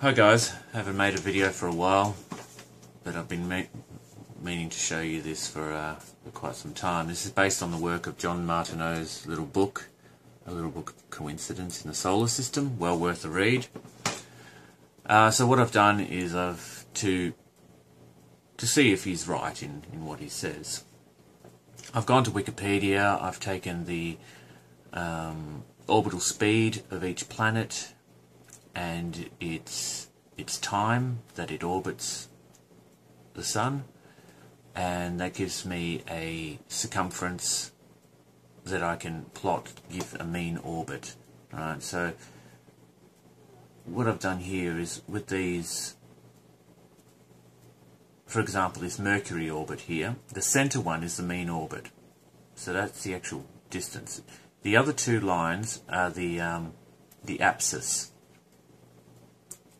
Hi guys, haven't made a video for a while, but I've been meaning to show you this for quite some time. This is based on the work of John Martineau's little book, A Little Book of Coincidence in the Solar System, well worth a read. So what I've done is to see if he's right in what he says. I've gone to Wikipedia, I've taken the orbital speed of each planet and its time that it orbits the Sun, and that gives me a circumference that I can plot, give a mean orbit. Right, so what I've done here is with these, for example, this Mercury orbit here, the center one is the mean orbit, so that's the actual distance. The other two lines are the apsis,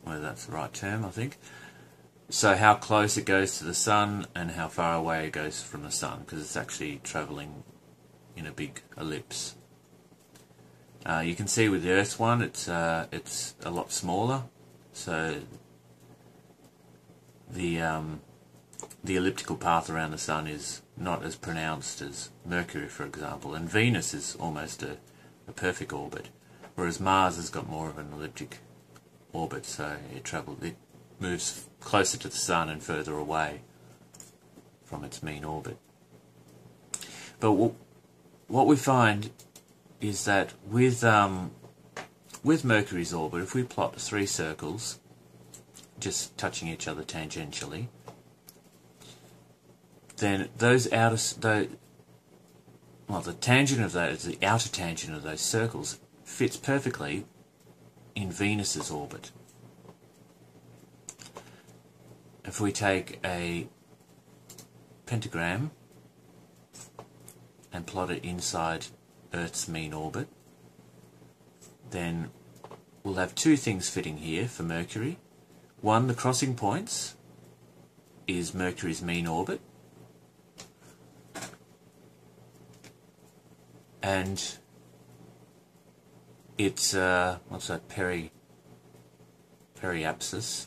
whether that's the right term, I think. So how close it goes to the Sun and how far away it goes from the Sun, because it's actually travelling in a big ellipse. You can see with the Earth one, it's a lot smaller. So the elliptical path around the Sun is not as pronounced as Mercury, for example, and Venus is almost a perfect orbit, whereas Mars has got more of an elliptic orbit, so it moves closer to the Sun and further away from its mean orbit. But what we find is that with Mercury's orbit, if we plot 3 circles just touching each other tangentially, then the tangent of those, the outer tangent of those circles, fits perfectly in Venus's orbit. If we take a pentagram and plot it inside Earth's mean orbit, then we'll have 2 things fitting here for Mercury. One, the crossing points is Mercury's mean orbit, and it's what's that, periapsis,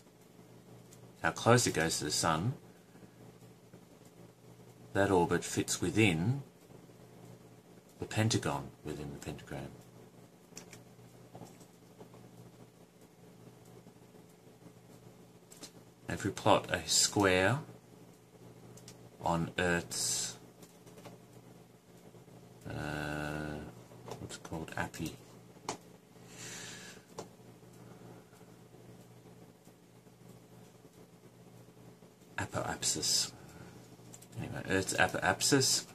how close it goes to the Sun. That orbit fits within the pentagon within the pentagram. Now if we plot a square on Earth's what's it called, apoapsis. Anyway, Earth's apoapsis,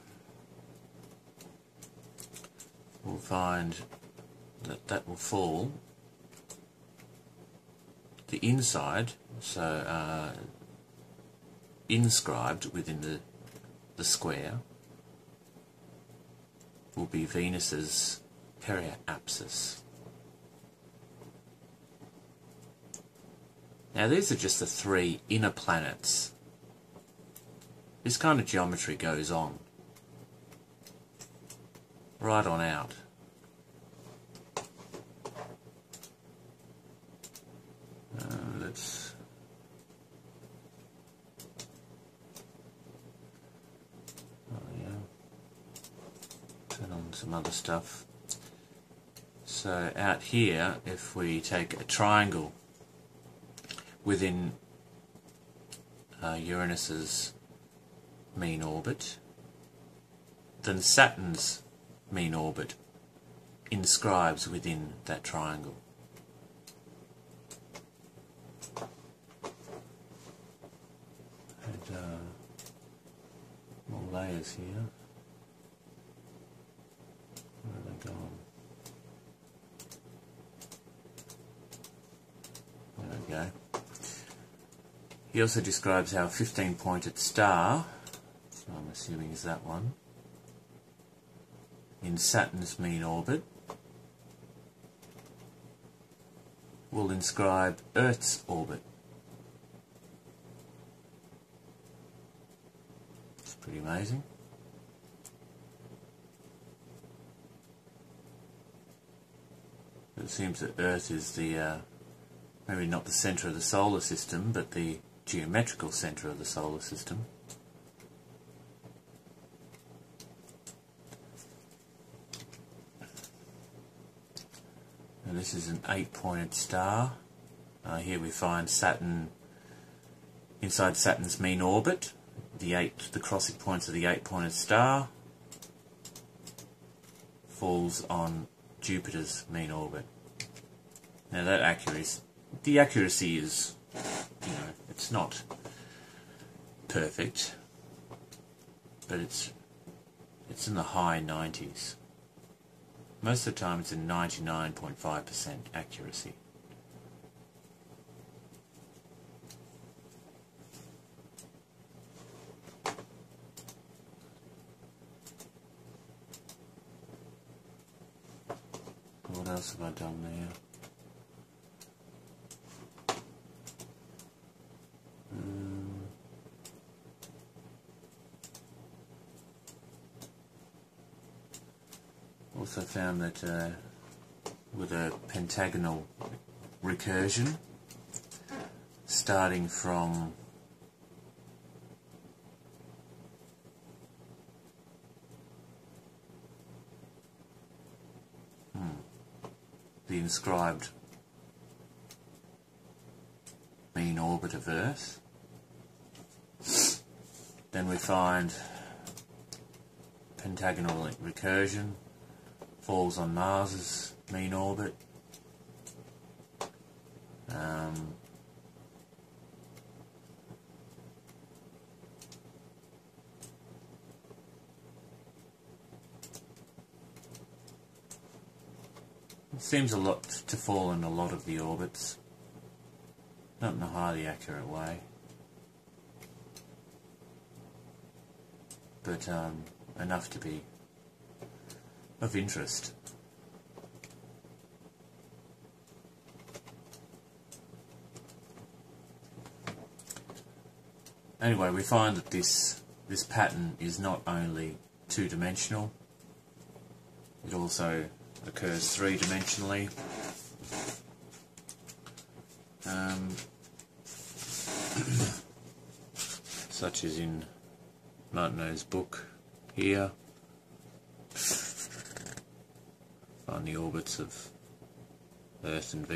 we'll find that will fall the inside, so inscribed within the square will be Venus's periapsis. Now these are just the 3 inner planets. This kind of geometry goes on right on out. Let's turn on some other stuff. So out here, if we take a triangle within Uranus's mean orbit, then Saturn's mean orbit inscribes within that triangle. And more layers here. Where are they gone? There we go. He also describes how a 15-pointed star, so I'm assuming is that one, in Saturn's mean orbit will inscribe Earth's orbit. It's pretty amazing. It seems that Earth is the maybe not the centre of the solar system, but the geometrical centre of the solar system. And this is an 8-pointed star. Here we find Saturn inside Saturn's mean orbit, the crossing points of the 8-pointed star falls on Jupiter's mean orbit. Now that accuracy is, it's not perfect, but it's in the high 90s. Most of the time it's in 99.5% accuracy. What else have I done there? Also found that with a pentagonal recursion, starting from the inscribed mean orbit of Earth, then we find pentagonal recursion falls on Mars's mean orbit. It seems a lot to fall in a lot of the orbits, not in a highly accurate way, but enough to be of interest. Anyway, we find that this pattern is not only two-dimensional, it also occurs three-dimensionally. Such as in Martineau's book here. Find the orbits of Earth and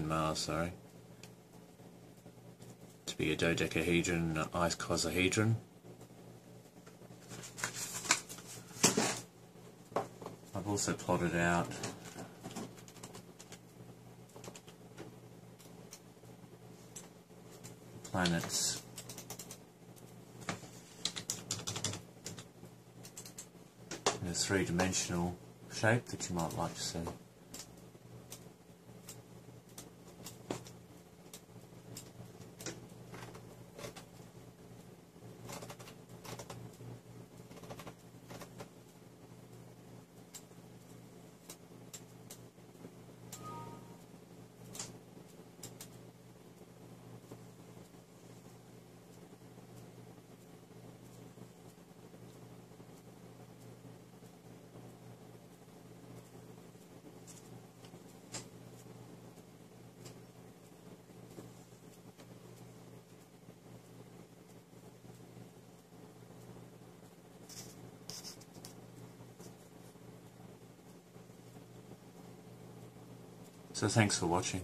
Mars, sorry, to be a dodecahedron and an icosahedron. I've also plotted out planets in a three-dimensional shape that you might like to see. So thanks for watching.